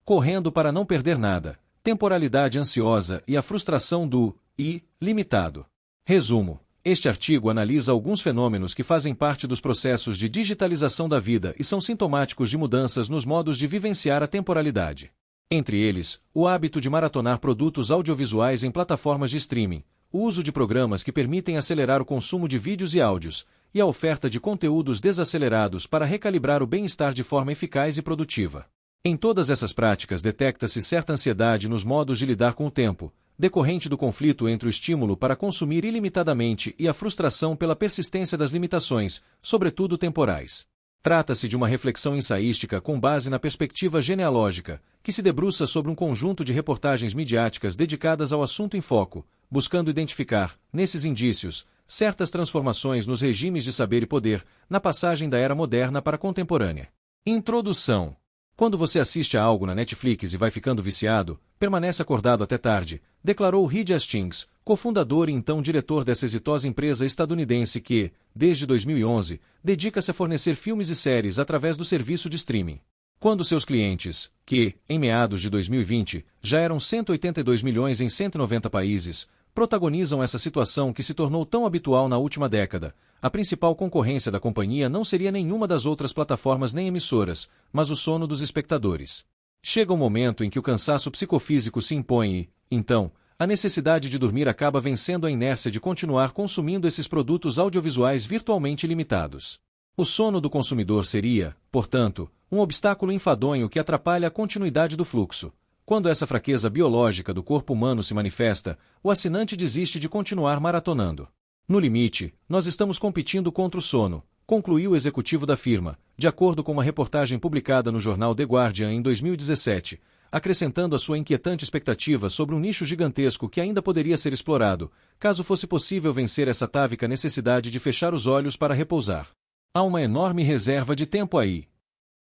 Correndo para não perder nada, temporalidade ansiosa e a frustração do limitado. Resumo. Este artigo analisa alguns fenômenos que fazem parte dos processos de digitalização da vida e são sintomáticos de mudanças nos modos de vivenciar a temporalidade. Entre eles, o hábito de maratonar produtos audiovisuais em plataformas de streaming, o uso de programas que permitem acelerar o consumo de vídeos e áudios, e a oferta de conteúdos desacelerados para recalibrar o bem-estar de forma eficaz e produtiva. Em todas essas práticas detecta-se certa ansiedade nos modos de lidar com o tempo, decorrente do conflito entre o estímulo para consumir ilimitadamente e a frustração pela persistência das limitações, sobretudo temporais. Trata-se de uma reflexão ensaística com base na perspectiva genealógica, que se debruça sobre um conjunto de reportagens midiáticas dedicadas ao assunto em foco, buscando identificar, nesses indícios, certas transformações nos regimes de saber e poder, na passagem da era moderna para a contemporânea. Introdução. Quando você assiste a algo na Netflix e vai ficando viciado, permanece acordado até tarde, declarou Reed Hastings, cofundador e então diretor dessa exitosa empresa estadunidense que, desde 2011, dedica-se a fornecer filmes e séries através do serviço de streaming. Quando seus clientes, que, em meados de 2020, já eram 182 milhões em 190 países, protagonizam essa situação que se tornou tão habitual na última década, a principal concorrência da companhia não seria nenhuma das outras plataformas nem emissoras, mas o sono dos espectadores. Chega um momento em que o cansaço psicofísico se impõe e, então, a necessidade de dormir acaba vencendo a inércia de continuar consumindo esses produtos audiovisuais virtualmente limitados. O sono do consumidor seria, portanto, um obstáculo enfadonho que atrapalha a continuidade do fluxo. Quando essa fraqueza biológica do corpo humano se manifesta, o assinante desiste de continuar maratonando. No limite, nós estamos competindo contra o sono, concluiu o executivo da firma, de acordo com uma reportagem publicada no jornal The Guardian em 2017, acrescentando a sua inquietante expectativa sobre um nicho gigantesco que ainda poderia ser explorado, caso fosse possível vencer essa atávica necessidade de fechar os olhos para repousar. Há uma enorme reserva de tempo aí.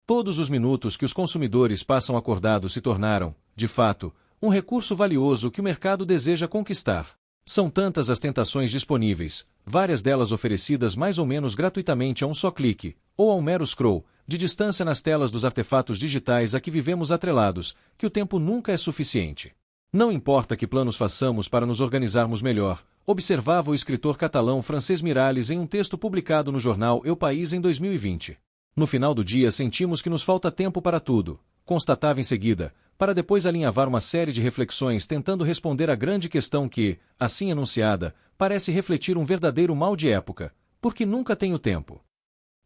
Todos os minutos que os consumidores passam acordados se tornaram, de fato, um recurso valioso que o mercado deseja conquistar. São tantas as tentações disponíveis, várias delas oferecidas mais ou menos gratuitamente a um só clique, ou a um mero scroll, de distância nas telas dos artefatos digitais a que vivemos atrelados, que o tempo nunca é suficiente. Não importa que planos façamos para nos organizarmos melhor, observava o escritor catalão Francesc Miralles em um texto publicado no jornal El País em 2020. No final do dia sentimos que nos falta tempo para tudo, constatava em seguida, para depois alinhavar uma série de reflexões tentando responder à grande questão que, assim enunciada, parece refletir um verdadeiro mal de época, porque nunca tenho tempo.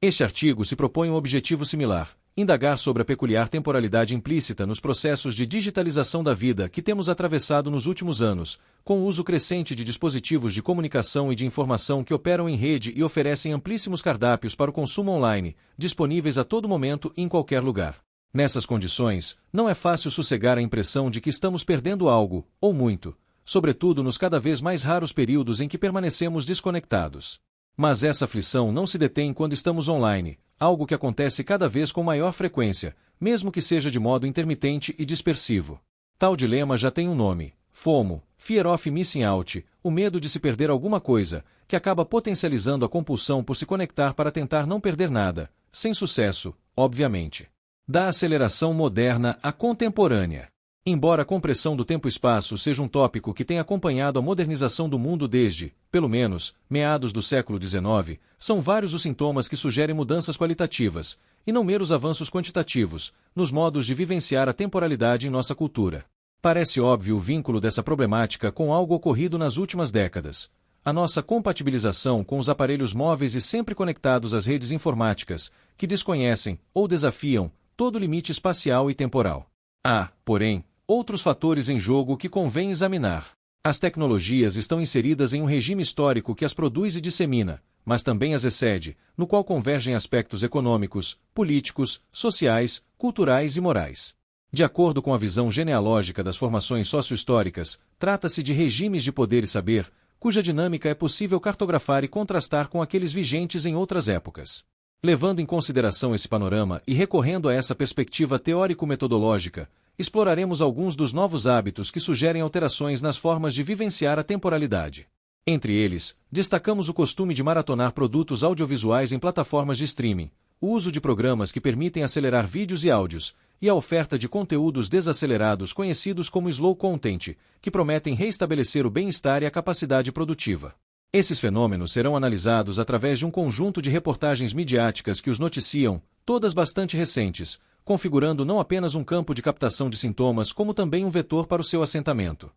Este artigo se propõe um objetivo similar, indagar sobre a peculiar temporalidade implícita nos processos de digitalização da vida que temos atravessado nos últimos anos, com o uso crescente de dispositivos de comunicação e de informação que operam em rede e oferecem amplíssimos cardápios para o consumo online, disponíveis a todo momento e em qualquer lugar. Nessas condições, não é fácil sossegar a impressão de que estamos perdendo algo, ou muito, sobretudo nos cada vez mais raros períodos em que permanecemos desconectados. Mas essa aflição não se detém quando estamos online, algo que acontece cada vez com maior frequência, mesmo que seja de modo intermitente e dispersivo. Tal dilema já tem um nome: FOMO, Fear of Missing Out, o medo de se perder alguma coisa, que acaba potencializando a compulsão por se conectar para tentar não perder nada, sem sucesso, obviamente. Da aceleração moderna à contemporânea. Embora a compressão do tempo-espaço seja um tópico que tem acompanhado a modernização do mundo desde, pelo menos, meados do século XIX, são vários os sintomas que sugerem mudanças qualitativas, e não meros avanços quantitativos, nos modos de vivenciar a temporalidade em nossa cultura. Parece óbvio o vínculo dessa problemática com algo ocorrido nas últimas décadas. A nossa compatibilização com os aparelhos móveis e sempre conectados às redes informáticas, que desconhecem, ou desafiam, todo limite espacial e temporal. Há, porém, outros fatores em jogo que convém examinar. As tecnologias estão inseridas em um regime histórico que as produz e dissemina, mas também as excede, no qual convergem aspectos econômicos, políticos, sociais, culturais e morais. De acordo com a visão genealógica das formações socio-históricas, trata-se de regimes de poder e saber, cuja dinâmica é possível cartografar e contrastar com aqueles vigentes em outras épocas. Levando em consideração esse panorama e recorrendo a essa perspectiva teórico-metodológica, exploraremos alguns dos novos hábitos que sugerem alterações nas formas de vivenciar a temporalidade. Entre eles, destacamos o costume de maratonar produtos audiovisuais em plataformas de streaming, o uso de programas que permitem acelerar vídeos e áudios, e a oferta de conteúdos desacelerados conhecidos como slow content, que prometem reestabelecer o bem-estar e a capacidade produtiva. Esses fenômenos serão analisados através de um conjunto de reportagens midiáticas que os noticiam, todas bastante recentes, configurando não apenas um campo de captação de sintomas como também um vetor para o seu assentamento.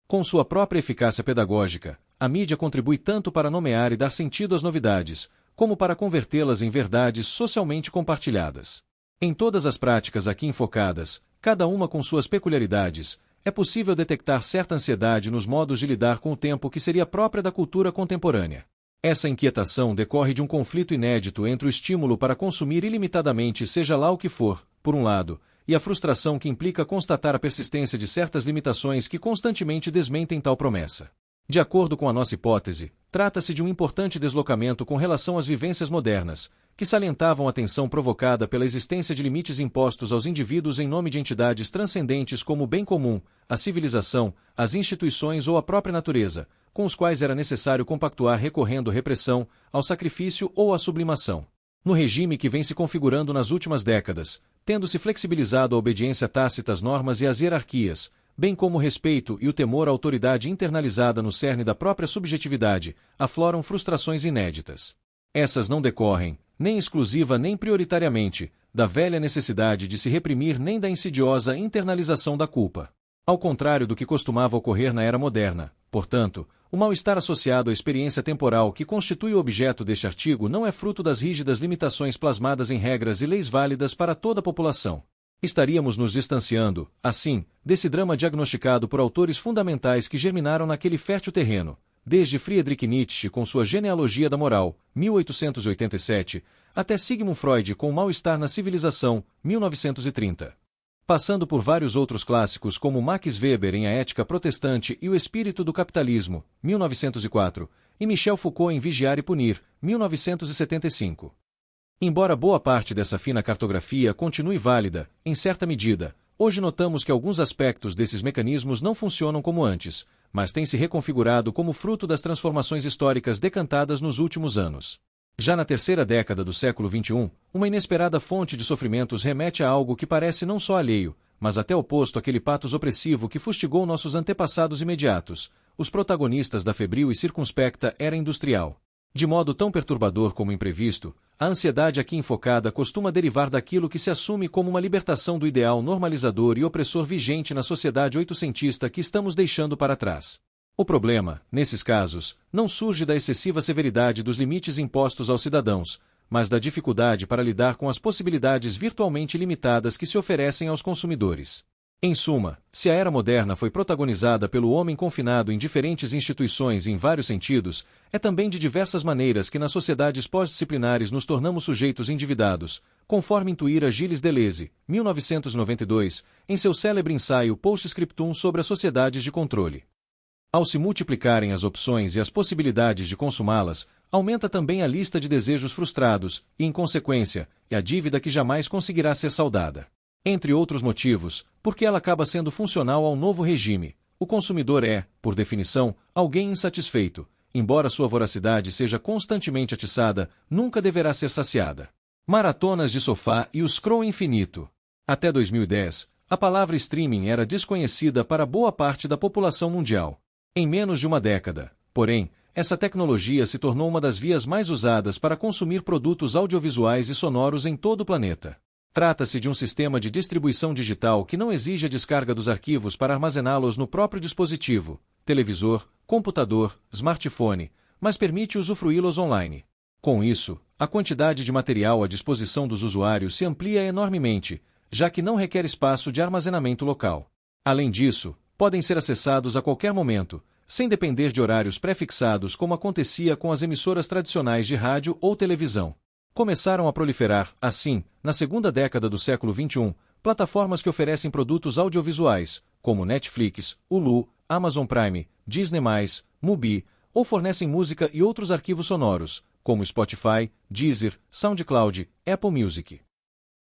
Com sua própria eficácia pedagógica, a mídia contribui tanto para nomear e dar sentido às novidades, como para convertê-las em verdades socialmente compartilhadas. Em todas as práticas aqui enfocadas, cada uma com suas peculiaridades, é possível detectar certa ansiedade nos modos de lidar com o tempo que seria própria da cultura contemporânea. Essa inquietação decorre de um conflito inédito entre o estímulo para consumir ilimitadamente seja lá o que for, por um lado, e a frustração que implica constatar a persistência de certas limitações que constantemente desmentem tal promessa. De acordo com a nossa hipótese, trata-se de um importante deslocamento com relação às vivências modernas, que salientavam a tensão provocada pela existência de limites impostos aos indivíduos em nome de entidades transcendentes como o bem comum, a civilização, as instituições ou a própria natureza, com os quais era necessário compactuar recorrendo à repressão, ao sacrifício ou à sublimação. No regime que vem se configurando nas últimas décadas, tendo-se flexibilizado a obediência tácita às normas e às hierarquias, bem como o respeito e o temor à autoridade internalizada no cerne da própria subjetividade, afloram frustrações inéditas. Essas não decorrem, nem exclusiva nem prioritariamente, da velha necessidade de se reprimir nem da insidiosa internalização da culpa. Ao contrário do que costumava ocorrer na era moderna, portanto, o mal-estar associado à experiência temporal que constitui o objeto deste artigo não é fruto das rígidas limitações plasmadas em regras e leis válidas para toda a população. Estaríamos nos distanciando, assim, desse drama diagnosticado por autores fundamentais que germinaram naquele fértil terreno, desde Friedrich Nietzsche com sua Genealogia da Moral, 1887, até Sigmund Freud com o Mal-estar na Civilização, 1930. Passando por vários outros clássicos como Max Weber em A Ética Protestante e o Espírito do Capitalismo, 1904, e Michel Foucault em Vigiar e Punir, 1975. Embora boa parte dessa fina cartografia continue válida, em certa medida, hoje notamos que alguns aspectos desses mecanismos não funcionam como antes, mas têm se reconfigurado como fruto das transformações históricas decantadas nos últimos anos. Já na terceira década do século XXI, uma inesperada fonte de sofrimentos remete a algo que parece não só alheio, mas até oposto àquele patos opressivo que fustigou nossos antepassados imediatos, os protagonistas da febril e circunspecta era industrial. De modo tão perturbador como imprevisto, a ansiedade aqui enfocada costuma derivar daquilo que se assume como uma libertação do ideal normalizador e opressor vigente na sociedade oitocentista que estamos deixando para trás. O problema, nesses casos, não surge da excessiva severidade dos limites impostos aos cidadãos, mas da dificuldade para lidar com as possibilidades virtualmente limitadas que se oferecem aos consumidores. Em suma, se a era moderna foi protagonizada pelo homem confinado em diferentes instituições em vários sentidos, é também de diversas maneiras que nas sociedades pós-disciplinares nos tornamos sujeitos endividados, conforme intuíra Gilles Deleuze, 1992, em seu célebre ensaio Post-Scriptum sobre as sociedades de controle. Ao se multiplicarem as opções e as possibilidades de consumá-las, aumenta também a lista de desejos frustrados e, em consequência, a dívida que jamais conseguirá ser saldada. Entre outros motivos, porque ela acaba sendo funcional ao novo regime. O consumidor é, por definição, alguém insatisfeito. Embora sua voracidade seja constantemente atiçada, nunca deverá ser saciada. Maratonas de sofá e o scroll infinito. Até 2010, a palavra streaming era desconhecida para boa parte da população mundial. Em menos de uma década, porém, essa tecnologia se tornou uma das vias mais usadas para consumir produtos audiovisuais e sonoros em todo o planeta. Trata-se de um sistema de distribuição digital que não exige a descarga dos arquivos para armazená-los no próprio dispositivo, televisor, computador, smartphone, mas permite usufruí-los online. Com isso, a quantidade de material à disposição dos usuários se amplia enormemente, já que não requer espaço de armazenamento local. Além disso, podem ser acessados a qualquer momento, sem depender de horários pré-fixados como acontecia com as emissoras tradicionais de rádio ou televisão. Começaram a proliferar, assim, na segunda década do século XXI, plataformas que oferecem produtos audiovisuais, como Netflix, Hulu, Amazon Prime, Disney+, Mubi, ou fornecem música e outros arquivos sonoros, como Spotify, Deezer, SoundCloud, Apple Music.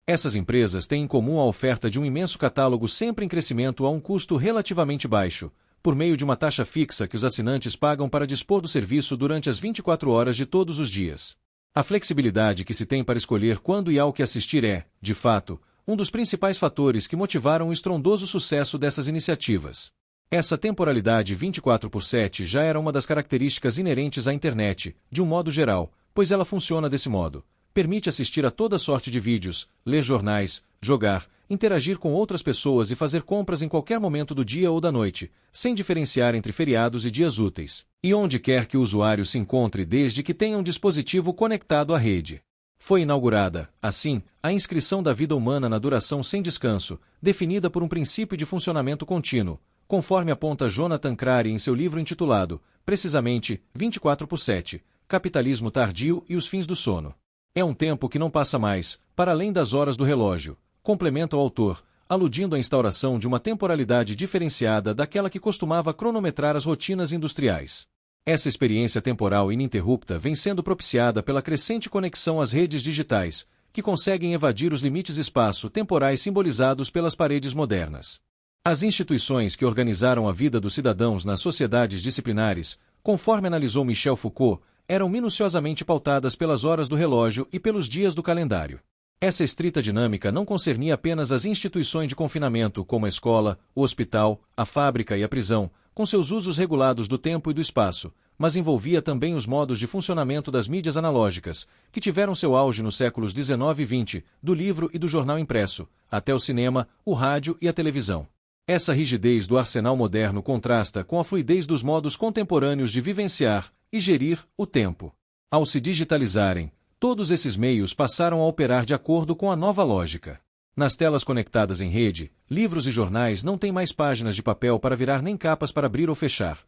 Essas empresas têm em comum a oferta de um imenso catálogo sempre em crescimento a um custo relativamente baixo, por meio de uma taxa fixa que os assinantes pagam para dispor do serviço durante as 24 horas de todos os dias. A flexibilidade que se tem para escolher quando e ao que assistir é, de fato, um dos principais fatores que motivaram o estrondoso sucesso dessas iniciativas. Essa temporalidade 24/7 já era uma das características inerentes à internet, de um modo geral, pois ela funciona desse modo. Permite assistir a toda sorte de vídeos, ler jornais, jogar, interagir com outras pessoas e fazer compras em qualquer momento do dia ou da noite, sem diferenciar entre feriados e dias úteis, e onde quer que o usuário se encontre desde que tenha um dispositivo conectado à rede. Foi inaugurada, assim, a inscrição da vida humana na duração sem descanso, definida por um princípio de funcionamento contínuo, conforme aponta Jonathan Crary em seu livro intitulado, precisamente, 24/7, Capitalismo Tardio e os Fins do Sono. É um tempo que não passa mais, para além das horas do relógio, complementa o autor, aludindo à instauração de uma temporalidade diferenciada daquela que costumava cronometrar as rotinas industriais. Essa experiência temporal ininterrupta vem sendo propiciada pela crescente conexão às redes digitais, que conseguem evadir os limites espaço-temporais simbolizados pelas paredes modernas. As instituições que organizaram a vida dos cidadãos nas sociedades disciplinares, conforme analisou Michel Foucault, eram minuciosamente pautadas pelas horas do relógio e pelos dias do calendário. Essa estrita dinâmica não concernia apenas as instituições de confinamento como a escola, o hospital, a fábrica e a prisão, com seus usos regulados do tempo e do espaço, mas envolvia também os modos de funcionamento das mídias analógicas, que tiveram seu auge nos séculos XIX e XX, do livro e do jornal impresso, até o cinema, o rádio e a televisão. Essa rigidez do arsenal moderno contrasta com a fluidez dos modos contemporâneos de vivenciar e gerir o tempo. Ao se digitalizarem, todos esses meios passaram a operar de acordo com a nova lógica. Nas telas conectadas em rede, livros e jornais não têm mais páginas de papel para virar nem capas para abrir ou fechar.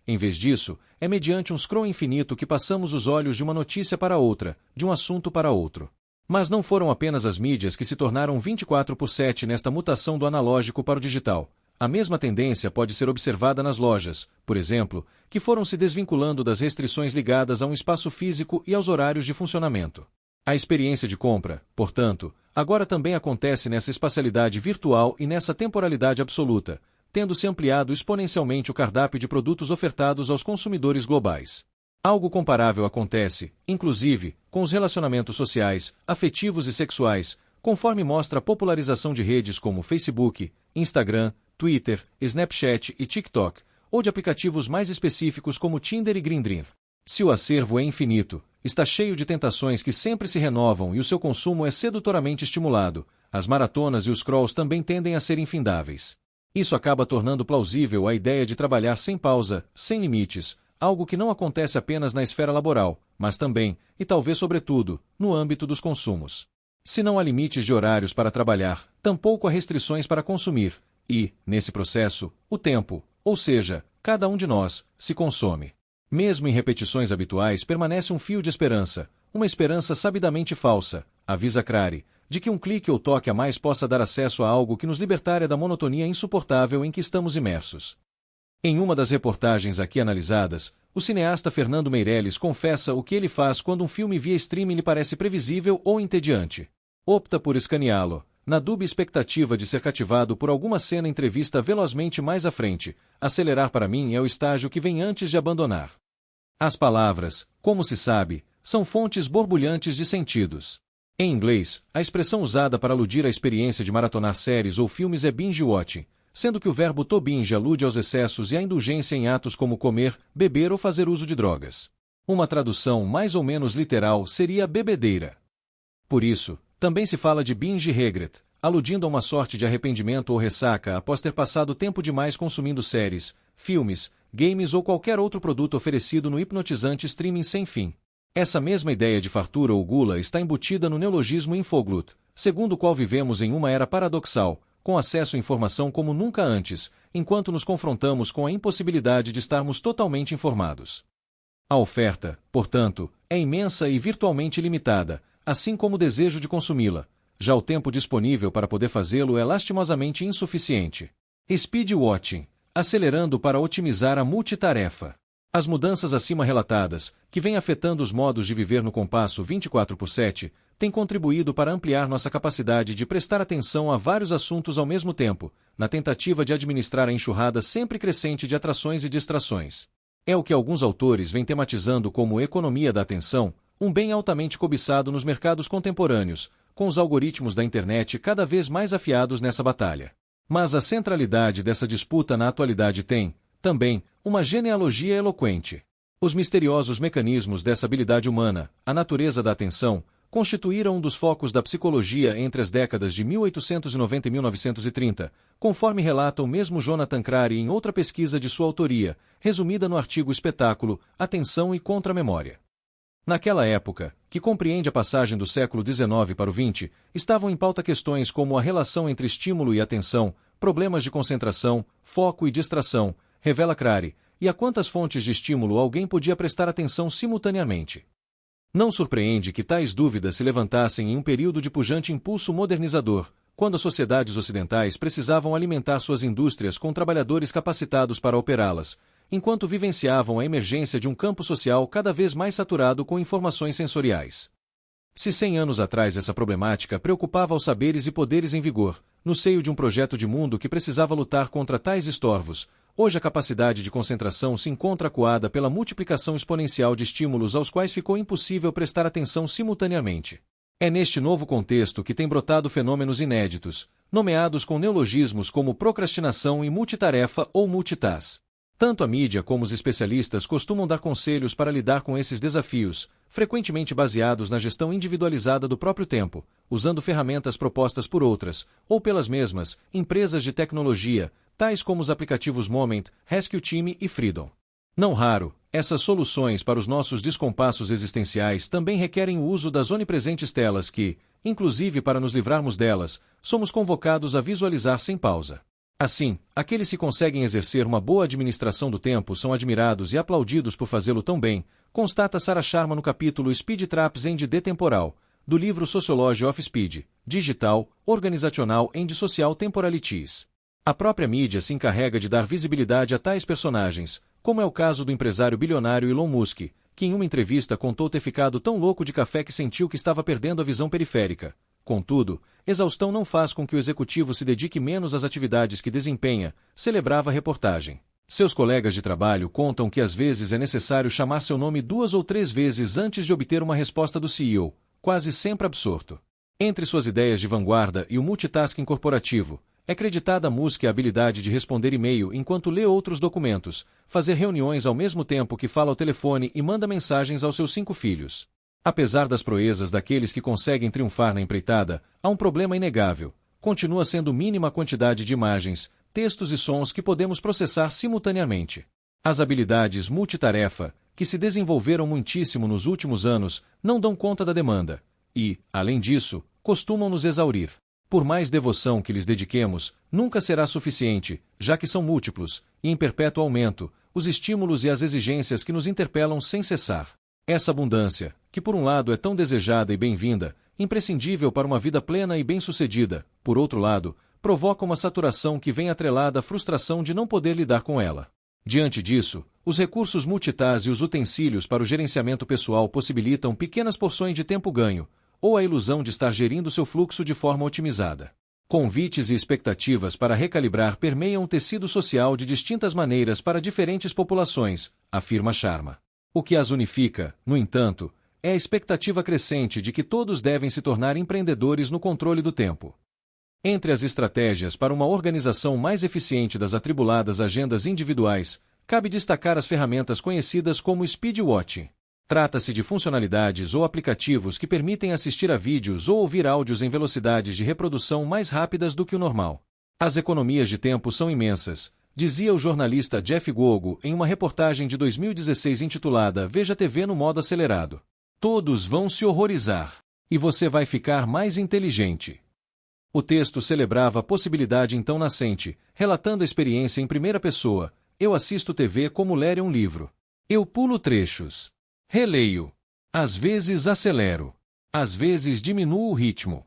Em vez disso, é mediante um scroll infinito que passamos os olhos de uma notícia para outra, de um assunto para outro. Mas não foram apenas as mídias que se tornaram 24/7 nesta mutação do analógico para o digital. A mesma tendência pode ser observada nas lojas, por exemplo, que foram se desvinculando das restrições ligadas a um espaço físico e aos horários de funcionamento. A experiência de compra, portanto, agora também acontece nessa espacialidade virtual e nessa temporalidade absoluta, tendo-se ampliado exponencialmente o cardápio de produtos ofertados aos consumidores globais. Algo comparável acontece, inclusive, com os relacionamentos sociais, afetivos e sexuais, conforme mostra a popularização de redes como Facebook, Instagram, Twitter, Snapchat e TikTok, ou de aplicativos mais específicos como Tinder e Grindr. Se o acervo é infinito, está cheio de tentações que sempre se renovam e o seu consumo é sedutoramente estimulado, as maratonas e os crawls também tendem a ser infindáveis. Isso acaba tornando plausível a ideia de trabalhar sem pausa, sem limites, algo que não acontece apenas na esfera laboral, mas também, e talvez sobretudo, no âmbito dos consumos. Se não há limites de horários para trabalhar, tampouco há restrições para consumir, e, nesse processo, o tempo, ou seja, cada um de nós, se consome. Mesmo em repetições habituais permanece um fio de esperança, uma esperança sabidamente falsa, avisa Crary, de que um clique ou toque a mais possa dar acesso a algo que nos libertaria da monotonia insuportável em que estamos imersos. Em uma das reportagens aqui analisadas, o cineasta Fernando Meirelles confessa o que ele faz quando um filme via streaming lhe parece previsível ou entediante. Opta por escaneá-lo, na dúbia expectativa de ser cativado por alguma cena entrevista velozmente mais à frente. Acelerar para mim é o estágio que vem antes de abandonar. As palavras, como se sabe, são fontes borbulhantes de sentidos. Em inglês, a expressão usada para aludir à experiência de maratonar séries ou filmes é binge watching, sendo que o verbo to binge alude aos excessos e à indulgência em atos como comer, beber ou fazer uso de drogas. Uma tradução mais ou menos literal seria bebedeira. Por isso, também se fala de binge regret, aludindo a uma sorte de arrependimento ou ressaca após ter passado tempo demais consumindo séries, filmes, games ou qualquer outro produto oferecido no hipnotizante streaming sem fim. Essa mesma ideia de fartura ou gula está embutida no neologismo infoglut, segundo o qual vivemos em uma era paradoxal, com acesso à informação como nunca antes, enquanto nos confrontamos com a impossibilidade de estarmos totalmente informados. A oferta, portanto, é imensa e virtualmente limitada, assim como o desejo de consumi-la. Já o tempo disponível para poder fazê-lo é lastimosamente insuficiente. Speed watching, acelerando para otimizar a multitarefa. As mudanças acima relatadas, que vêm afetando os modos de viver no compasso 24/7, têm contribuído para ampliar nossa capacidade de prestar atenção a vários assuntos ao mesmo tempo, na tentativa de administrar a enxurrada sempre crescente de atrações e distrações. É o que alguns autores vêm tematizando como economia da atenção, um bem altamente cobiçado nos mercados contemporâneos, com os algoritmos da internet cada vez mais afiados nessa batalha. Mas a centralidade dessa disputa na atualidade tem, também, uma genealogia eloquente. Os misteriosos mecanismos dessa habilidade humana, a natureza da atenção, constituíram um dos focos da psicologia entre as décadas de 1890 e 1930, conforme relata o mesmo Jonathan Crary em outra pesquisa de sua autoria, resumida no artigo Espetáculo, Atenção e Contra-Memória. Naquela época, que compreende a passagem do século XIX para o XX, estavam em pauta questões como a relação entre estímulo e atenção, problemas de concentração, foco e distração, revela Crary, e a quantas fontes de estímulo alguém podia prestar atenção simultaneamente. Não surpreende que tais dúvidas se levantassem em um período de pujante impulso modernizador, quando as sociedades ocidentais precisavam alimentar suas indústrias com trabalhadores capacitados para operá-las, enquanto vivenciavam a emergência de um campo social cada vez mais saturado com informações sensoriais. Se 100 anos atrás essa problemática preocupava os saberes e poderes em vigor, no seio de um projeto de mundo que precisava lutar contra tais estorvos, hoje a capacidade de concentração se encontra acuada pela multiplicação exponencial de estímulos aos quais ficou impossível prestar atenção simultaneamente. É neste novo contexto que têm brotado fenômenos inéditos, nomeados com neologismos como procrastinação e multitarefa ou multitask. Tanto a mídia como os especialistas costumam dar conselhos para lidar com esses desafios, frequentemente baseados na gestão individualizada do próprio tempo, usando ferramentas propostas por outras, ou pelas mesmas, empresas de tecnologia, tais como os aplicativos Moment, Rescue Team e Freedom. Não raro, essas soluções para os nossos descompassos existenciais também requerem o uso das onipresentes telas que, inclusive para nos livrarmos delas, somos convocados a visualizar sem pausa. Assim, aqueles que conseguem exercer uma boa administração do tempo são admirados e aplaudidos por fazê-lo tão bem, constata Sarah Sharma no capítulo Speed Traps and the Temporal, do livro Sociology of Speed, Digital, Organizational and Social Temporalities. A própria mídia se encarrega de dar visibilidade a tais personagens, como é o caso do empresário bilionário Elon Musk, que em uma entrevista contou ter ficado tão louco de café que sentiu que estava perdendo a visão periférica. Contudo, exaustão não faz com que o executivo se dedique menos às atividades que desempenha, celebrava a reportagem. Seus colegas de trabalho contam que às vezes é necessário chamar seu nome 2 ou 3 vezes antes de obter uma resposta do CEO, quase sempre absorto. Entre suas ideias de vanguarda e o multitasking corporativo, é creditada a Musk a habilidade de responder e-mail enquanto lê outros documentos, fazer reuniões ao mesmo tempo que fala ao telefone e manda mensagens aos seus 5 filhos. Apesar das proezas daqueles que conseguem triunfar na empreitada, há um problema inegável. Continua sendo mínima a quantidade de imagens, textos e sons que podemos processar simultaneamente. As habilidades multitarefa, que se desenvolveram muitíssimo nos últimos anos, não dão conta da demanda e, além disso, costumam nos exaurir. Por mais devoção que lhes dediquemos, nunca será suficiente, já que são múltiplos, e em perpétuo aumento, os estímulos e as exigências que nos interpelam sem cessar. Essa abundância, que por um lado é tão desejada e bem-vinda, imprescindível para uma vida plena e bem-sucedida, por outro lado, provoca uma saturação que vem atrelada à frustração de não poder lidar com ela. Diante disso, os recursos multitask e os utensílios para o gerenciamento pessoal possibilitam pequenas porções de tempo ganho, ou a ilusão de estar gerindo seu fluxo de forma otimizada. Convites e expectativas para recalibrar permeiam o tecido social de distintas maneiras para diferentes populações, afirma Sharma. O que as unifica, no entanto, é a expectativa crescente de que todos devem se tornar empreendedores no controle do tempo. Entre as estratégias para uma organização mais eficiente das atribuladas agendas individuais, cabe destacar as ferramentas conhecidas como Speedwatch. Trata-se de funcionalidades ou aplicativos que permitem assistir a vídeos ou ouvir áudios em velocidades de reprodução mais rápidas do que o normal. As economias de tempo são imensas, dizia o jornalista Jeff Gogo em uma reportagem de 2016 intitulada Veja TV no modo acelerado. Todos vão se horrorizar. E você vai ficar mais inteligente. O texto celebrava a possibilidade então nascente, relatando a experiência em primeira pessoa. Eu assisto TV como ler um livro. Eu pulo trechos. Releio. Às vezes acelero. Às vezes diminuo o ritmo.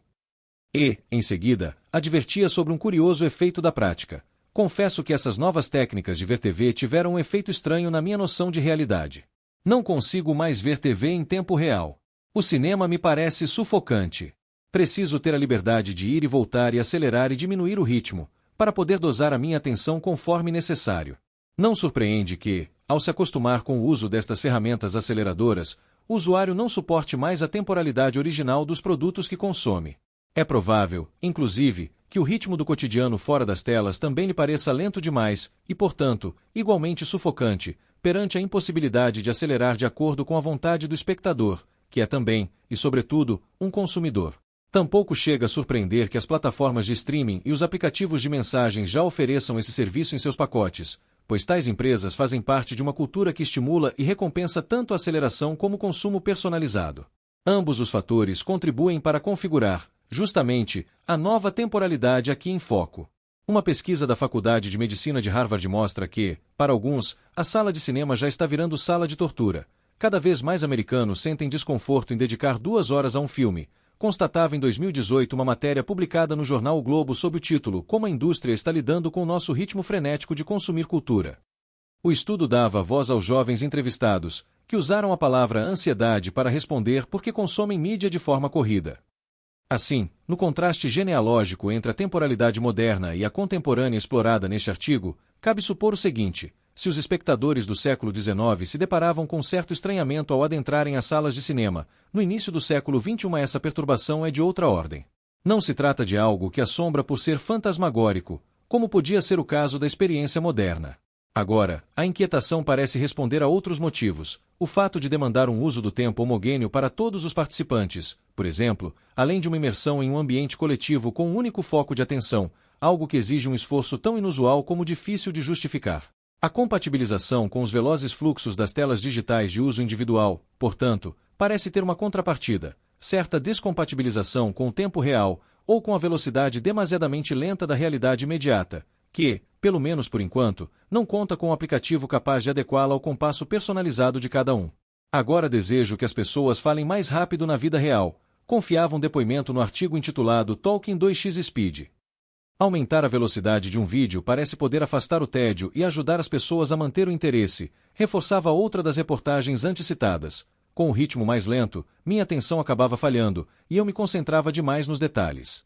E, em seguida, advertia sobre um curioso efeito da prática. Confesso que essas novas técnicas de ver TV tiveram um efeito estranho na minha noção de realidade. Não consigo mais ver TV em tempo real. O cinema me parece sufocante. Preciso ter a liberdade de ir e voltar e acelerar e diminuir o ritmo, para poder dosar a minha atenção conforme necessário. Não surpreende que, ao se acostumar com o uso destas ferramentas aceleradoras, o usuário não suporte mais a temporalidade original dos produtos que consome. É provável, inclusive, que o ritmo do cotidiano fora das telas também lhe pareça lento demais e, portanto, igualmente sufocante, perante a impossibilidade de acelerar de acordo com a vontade do espectador, que é também, e sobretudo, um consumidor. Tampouco chega a surpreender que as plataformas de streaming e os aplicativos de mensagens já ofereçam esse serviço em seus pacotes, pois tais empresas fazem parte de uma cultura que estimula e recompensa tanto a aceleração como o consumo personalizado. Ambos os fatores contribuem para configurar, justamente, a nova temporalidade aqui em foco. Uma pesquisa da Faculdade de Medicina de Harvard mostra que, para alguns, a sala de cinema já está virando sala de tortura. Cada vez mais americanos sentem desconforto em dedicar 2 horas a um filme, constatava em 2018 uma matéria publicada no jornal O Globo sob o título Como a indústria está lidando com o nosso ritmo frenético de consumir cultura. O estudo dava voz aos jovens entrevistados, que usaram a palavra ansiedade para responder porque consomem mídia de forma corrida. Assim, no contraste genealógico entre a temporalidade moderna e a contemporânea explorada neste artigo, cabe supor o seguinte: se os espectadores do século XIX se deparavam com certo estranhamento ao adentrarem as salas de cinema, no início do século XXI essa perturbação é de outra ordem. Não se trata de algo que assombra por ser fantasmagórico, como podia ser o caso da experiência moderna. Agora, a inquietação parece responder a outros motivos. O fato de demandar um uso do tempo homogêneo para todos os participantes, por exemplo, além de uma imersão em um ambiente coletivo com um único foco de atenção, algo que exige um esforço tão inusual como difícil de justificar. A compatibilização com os velozes fluxos das telas digitais de uso individual, portanto, parece ter uma contrapartida, certa descompatibilização com o tempo real ou com a velocidade demasiadamente lenta da realidade imediata, que, pelo menos por enquanto, não conta com um aplicativo capaz de adequá-la ao compasso personalizado de cada um. Agora desejo que as pessoas falem mais rápido na vida real, confiava um depoimento no artigo intitulado Talking 2x Speed. Aumentar a velocidade de um vídeo parece poder afastar o tédio e ajudar as pessoas a manter o interesse, reforçava outra das reportagens antes citadas. Com o ritmo mais lento, minha atenção acabava falhando, e eu me concentrava demais nos detalhes.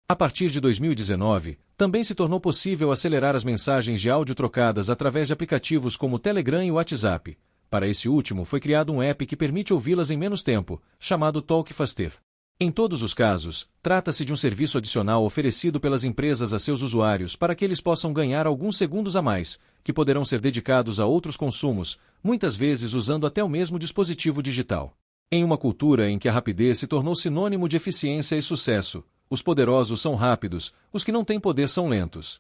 A partir de 2019, também se tornou possível acelerar as mensagens de áudio trocadas através de aplicativos como o Telegram e o WhatsApp. Para esse último foi criado um app que permite ouvi-las em menos tempo, chamado Talk Faster. Em todos os casos, trata-se de um serviço adicional oferecido pelas empresas a seus usuários para que eles possam ganhar alguns segundos a mais, que poderão ser dedicados a outros consumos, muitas vezes usando até o mesmo dispositivo digital. Em uma cultura em que a rapidez se tornou sinônimo de eficiência e sucesso, os poderosos são rápidos, os que não têm poder são lentos.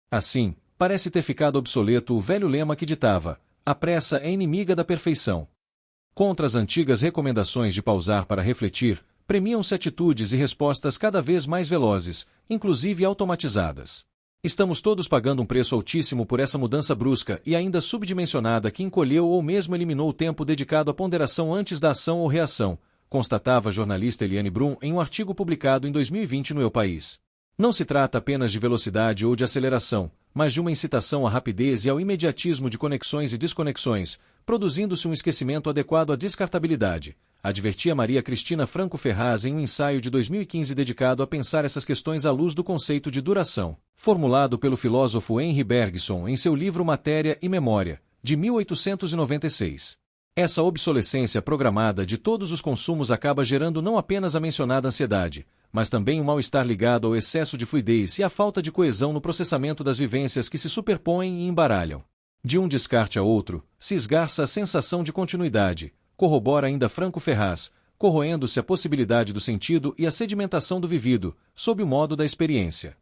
Assim, parece ter ficado obsoleto o velho lema que ditava: a pressa é inimiga da perfeição. Contra as antigas recomendações de pausar para refletir, premiam-se atitudes e respostas cada vez mais velozes, inclusive automatizadas. Estamos todos pagando um preço altíssimo por essa mudança brusca e ainda subdimensionada que encolheu ou mesmo eliminou o tempo dedicado à ponderação antes da ação ou reação, constatava a jornalista Eliane Brum em um artigo publicado em 2020 no El País. Não se trata apenas de velocidade ou de aceleração, mas de uma incitação à rapidez e ao imediatismo de conexões e desconexões, produzindo-se um esquecimento adequado à descartabilidade, advertia Maria Cristina Franco Ferraz em um ensaio de 2015 dedicado a pensar essas questões à luz do conceito de duração, formulado pelo filósofo Henry Bergson em seu livro Matéria e Memória, de 1896. Essa obsolescência programada de todos os consumos acaba gerando não apenas a mencionada ansiedade, mas também um mal-estar ligado ao excesso de fluidez e à falta de coesão no processamento das vivências que se superpõem e embaralham. De um descarte a outro, se esgarça a sensação de continuidade, corrobora ainda Franco Ferraz, corroendo-se a possibilidade do sentido e a sedimentação do vivido, sob o modo da experiência.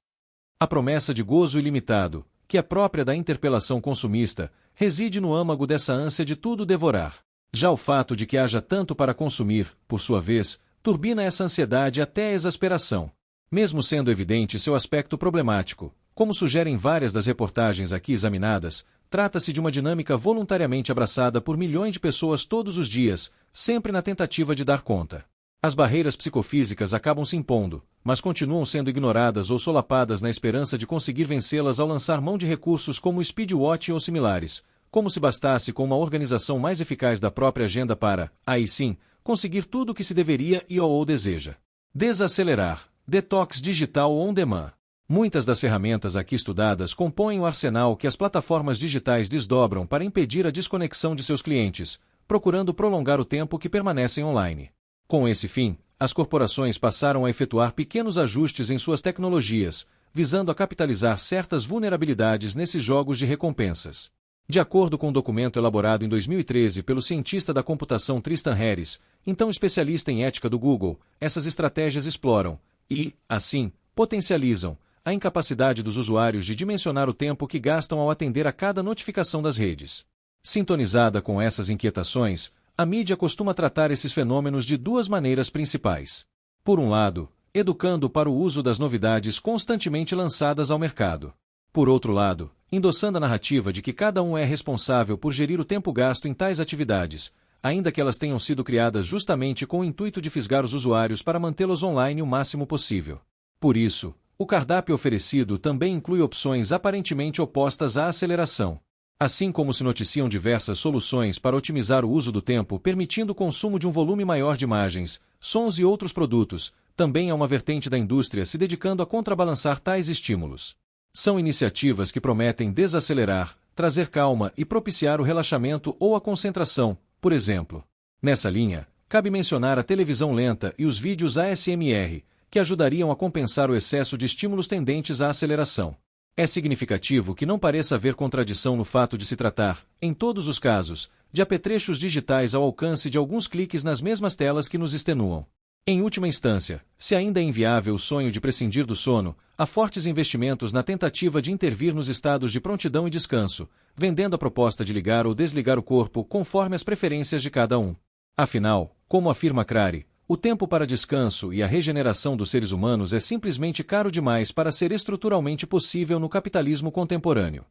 A promessa de gozo ilimitado, que é própria da interpelação consumista, reside no âmago dessa ânsia de tudo devorar. Já o fato de que haja tanto para consumir, por sua vez, turbina essa ansiedade até a exasperação. Mesmo sendo evidente seu aspecto problemático, como sugerem várias das reportagens aqui examinadas, trata-se de uma dinâmica voluntariamente abraçada por milhões de pessoas todos os dias, sempre na tentativa de dar conta. As barreiras psicofísicas acabam se impondo, mas continuam sendo ignoradas ou solapadas na esperança de conseguir vencê-las ao lançar mão de recursos como o speedwatch ou similares, como se bastasse com uma organização mais eficaz da própria agenda para, aí sim, conseguir tudo o que se deveria e ou deseja. Desacelerar. Detox digital on demand. Muitas das ferramentas aqui estudadas compõem o arsenal que as plataformas digitais desdobram para impedir a desconexão de seus clientes, procurando prolongar o tempo que permanecem online. Com esse fim, as corporações passaram a efetuar pequenos ajustes em suas tecnologias, visando a capitalizar certas vulnerabilidades nesses jogos de recompensas. De acordo com um documento elaborado em 2013 pelo cientista da computação Tristan Harris, então especialista em ética do Google, essas estratégias exploram e, assim, potencializam a incapacidade dos usuários de dimensionar o tempo que gastam ao atender a cada notificação das redes. Sintonizada com essas inquietações, a mídia costuma tratar esses fenômenos de duas maneiras principais. Por um lado, educando para o uso das novidades constantemente lançadas ao mercado. Por outro lado, endossando a narrativa de que cada um é responsável por gerir o tempo gasto em tais atividades, ainda que elas tenham sido criadas justamente com o intuito de fisgar os usuários para mantê-los online o máximo possível. Por isso, o cardápio oferecido também inclui opções aparentemente opostas à aceleração. Assim como se noticiam diversas soluções para otimizar o uso do tempo, permitindo o consumo de um volume maior de imagens, sons e outros produtos, também há uma vertente da indústria se dedicando a contrabalançar tais estímulos. São iniciativas que prometem desacelerar, trazer calma e propiciar o relaxamento ou a concentração, por exemplo. Nessa linha, cabe mencionar a televisão lenta e os vídeos ASMR, que ajudariam a compensar o excesso de estímulos tendentes à aceleração. É significativo que não pareça haver contradição no fato de se tratar, em todos os casos, de apetrechos digitais ao alcance de alguns cliques nas mesmas telas que nos extenuam. Em última instância, se ainda é inviável o sonho de prescindir do sono, há fortes investimentos na tentativa de intervir nos estados de prontidão e descanso, vendendo a proposta de ligar ou desligar o corpo conforme as preferências de cada um. Afinal, como afirma Crary, o tempo para descanso e a regeneração dos seres humanos é simplesmente caro demais para ser estruturalmente possível no capitalismo contemporâneo.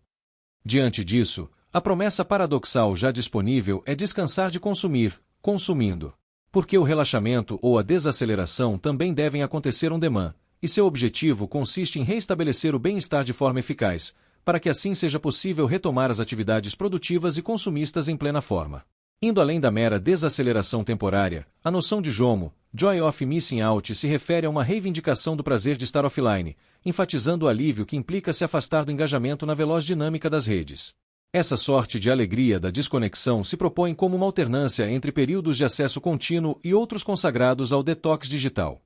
Diante disso, a promessa paradoxal já disponível é descansar de consumir, consumindo. Porque o relaxamento ou a desaceleração também devem acontecer on demand, e seu objetivo consiste em reestabelecer o bem-estar de forma eficaz, para que assim seja possível retomar as atividades produtivas e consumistas em plena forma. Indo além da mera desaceleração temporária, a noção de JOMO, Joy of Missing Out, se refere a uma reivindicação do prazer de estar offline, enfatizando o alívio que implica se afastar do engajamento na veloz dinâmica das redes. Essa sorte de alegria da desconexão se propõe como uma alternância entre períodos de acesso contínuo e outros consagrados ao detox digital.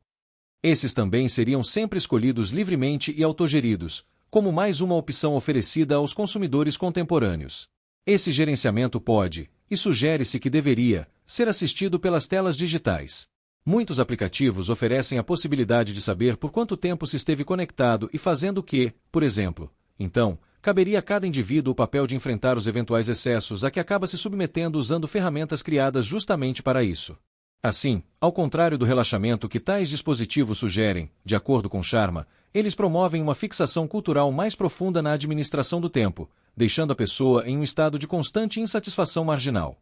Esses também seriam sempre escolhidos livremente e autogeridos, como mais uma opção oferecida aos consumidores contemporâneos. Esse gerenciamento pode, e sugere-se que deveria, ser assistido pelas telas digitais. Muitos aplicativos oferecem a possibilidade de saber por quanto tempo se esteve conectado e fazendo o que, por exemplo. Então, caberia a cada indivíduo o papel de enfrentar os eventuais excessos a que acaba se submetendo usando ferramentas criadas justamente para isso. Assim, ao contrário do relaxamento que tais dispositivos sugerem, de acordo com Sharma, eles promovem uma fixação cultural mais profunda na administração do tempo, deixando a pessoa em um estado de constante insatisfação marginal.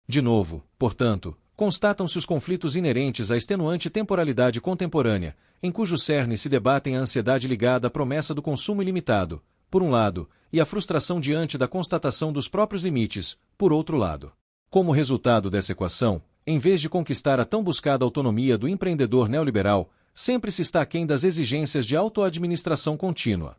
De novo, portanto, constatam-se os conflitos inerentes à extenuante temporalidade contemporânea, em cujo cerne se debatem a ansiedade ligada à promessa do consumo ilimitado, por um lado, e a frustração diante da constatação dos próprios limites, por outro lado. Como resultado dessa equação, em vez de conquistar a tão buscada autonomia do empreendedor neoliberal, sempre se está aquém das exigências de autoadministração contínua.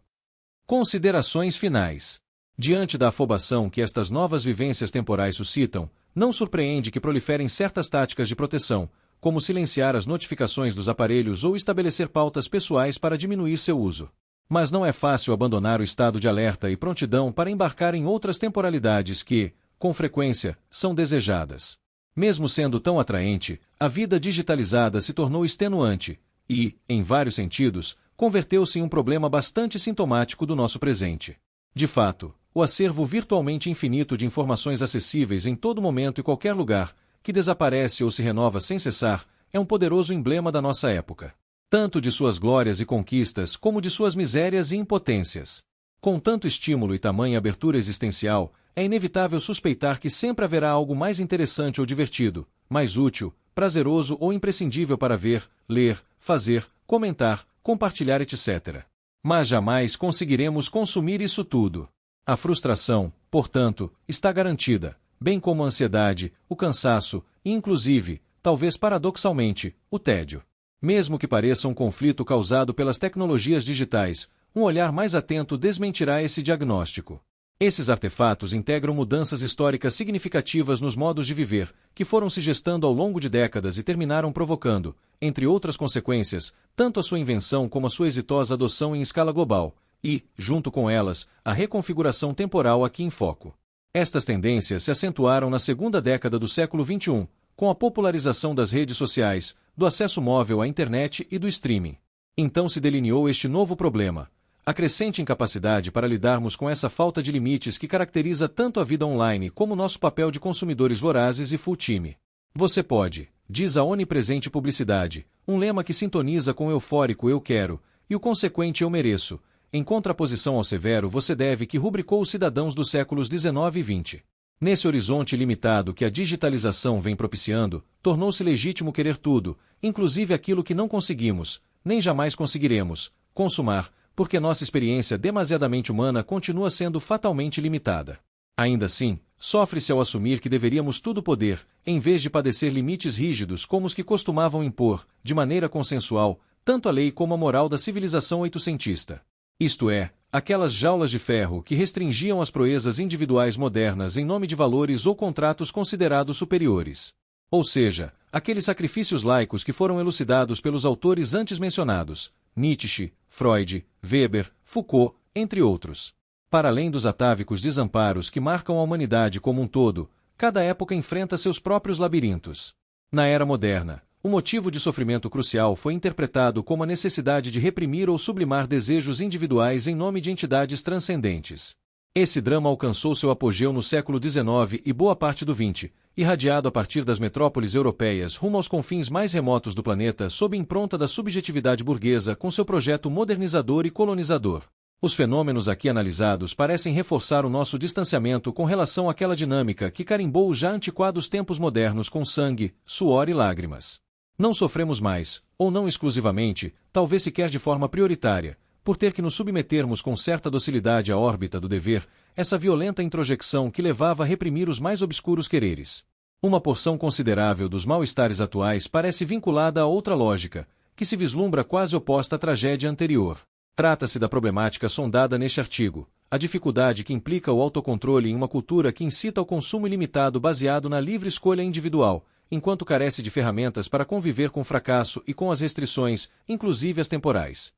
Considerações finais. Diante da afobação que estas novas vivências temporais suscitam, não surpreende que proliferem certas táticas de proteção, como silenciar as notificações dos aparelhos ou estabelecer pautas pessoais para diminuir seu uso. Mas não é fácil abandonar o estado de alerta e prontidão para embarcar em outras temporalidades que, com frequência, são desejadas. Mesmo sendo tão atraente, a vida digitalizada se tornou extenuante e, em vários sentidos, converteu-se em um problema bastante sintomático do nosso presente. De fato, o acervo virtualmente infinito de informações acessíveis em todo momento e qualquer lugar, que desaparece ou se renova sem cessar, é um poderoso emblema da nossa época. Tanto de suas glórias e conquistas como de suas misérias e impotências. Com tanto estímulo e tamanha abertura existencial, é inevitável suspeitar que sempre haverá algo mais interessante ou divertido, mais útil, prazeroso ou imprescindível para ver, ler, fazer, comentar, compartilhar, etc. Mas jamais conseguiremos consumir isso tudo. A frustração, portanto, está garantida, bem como a ansiedade, o cansaço e, inclusive, talvez paradoxalmente, o tédio. Mesmo que pareça um conflito causado pelas tecnologias digitais, um olhar mais atento desmentirá esse diagnóstico. Esses artefatos integram mudanças históricas significativas nos modos de viver, que foram se gestando ao longo de décadas e terminaram provocando, entre outras consequências, tanto a sua invenção como a sua exitosa adoção em escala global, e, junto com elas, a reconfiguração temporal aqui em foco. Estas tendências se acentuaram na segunda década do século XXI, com a popularização das redes sociais, do acesso móvel à internet e do streaming. Então se delineou este novo problema: a crescente incapacidade para lidarmos com essa falta de limites que caracteriza tanto a vida online como nosso papel de consumidores vorazes e full time. Você pode, diz a onipresente publicidade, um lema que sintoniza com o eufórico eu quero, e o consequente eu mereço, em contraposição ao severo você deve que rubricou os cidadãos dos séculos XIX e XX. Nesse horizonte limitado que a digitalização vem propiciando, tornou-se legítimo querer tudo, inclusive aquilo que não conseguimos, nem jamais conseguiremos, consumar, porque nossa experiência demasiadamente humana continua sendo fatalmente limitada. Ainda assim, sofre-se ao assumir que deveríamos tudo poder, em vez de padecer limites rígidos como os que costumavam impor, de maneira consensual, tanto a lei como a moral da civilização oitocentista. Isto é, aquelas jaulas de ferro que restringiam as proezas individuais modernas em nome de valores ou contratos considerados superiores. Ou seja, aqueles sacrifícios laicos que foram elucidados pelos autores antes mencionados, Nietzsche, Freud, Weber, Foucault, entre outros. Para além dos atávicos desamparos que marcam a humanidade como um todo, cada época enfrenta seus próprios labirintos. Na era moderna, o motivo de sofrimento crucial foi interpretado como a necessidade de reprimir ou sublimar desejos individuais em nome de entidades transcendentes. Esse drama alcançou seu apogeu no século XIX e boa parte do XX, irradiado a partir das metrópoles europeias rumo aos confins mais remotos do planeta sob impronta da subjetividade burguesa com seu projeto modernizador e colonizador. Os fenômenos aqui analisados parecem reforçar o nosso distanciamento com relação àquela dinâmica que carimbou os já antiquados tempos modernos com sangue, suor e lágrimas. Não sofremos mais, ou não exclusivamente, talvez sequer de forma prioritária, por ter que nos submetermos com certa docilidade à órbita do dever, essa violenta introjecção que levava a reprimir os mais obscuros quereres. Uma porção considerável dos mal-estares atuais parece vinculada a outra lógica, que se vislumbra quase oposta à tragédia anterior. Trata-se da problemática sondada neste artigo, a dificuldade que implica o autocontrole em uma cultura que incita ao consumo ilimitado baseado na livre escolha individual, enquanto carece de ferramentas para conviver com o fracasso e com as restrições, inclusive as temporais.